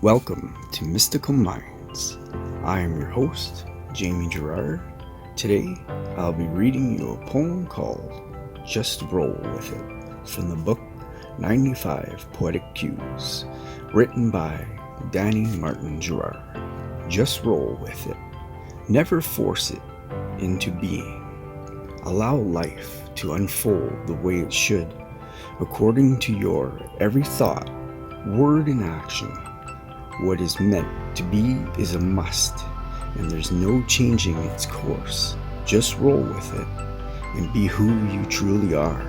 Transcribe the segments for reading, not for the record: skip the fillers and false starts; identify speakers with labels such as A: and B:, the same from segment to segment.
A: Welcome to Mystical Minds. I am your host, Jamie Gerard. Today, I'll be reading you a poem called Just Roll With It from the book 95 Poetic Cues, written by Danny Martin Gerard. Just roll with it. Never force it into being. Allow life to unfold the way it should, according to your every thought, word, and action. What is meant to be is a must, and there's no changing its course. Just roll with it and be who you truly are,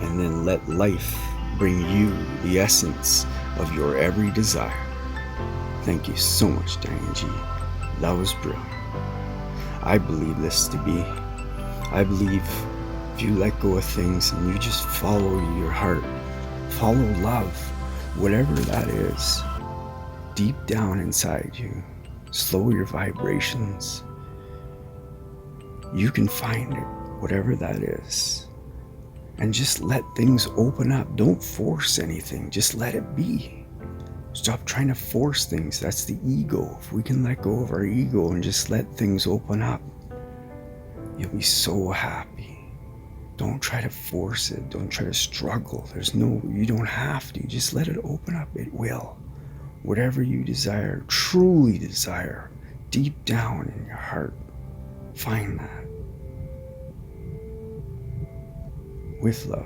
A: and then let life bring you the essence of your every desire. Thank you so much, Danny G. That was brilliant. I believe this to be. I believe if you let go of things and you just follow your heart, follow love, whatever that is, deep down inside you, slow your vibrations, you can find it, whatever that is. And just let things open up. Don't force anything. Just let it be. Stop trying to force things. That's the ego. If we can let go of our ego and just let things open up, you'll be so happy. Don't try to force it. Don't try to struggle. You don't have to. Just let it open up. It will. Whatever you desire, truly desire, deep down in your heart, find that. With love.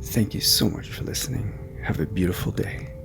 A: Thank you so much for listening. Have a beautiful day.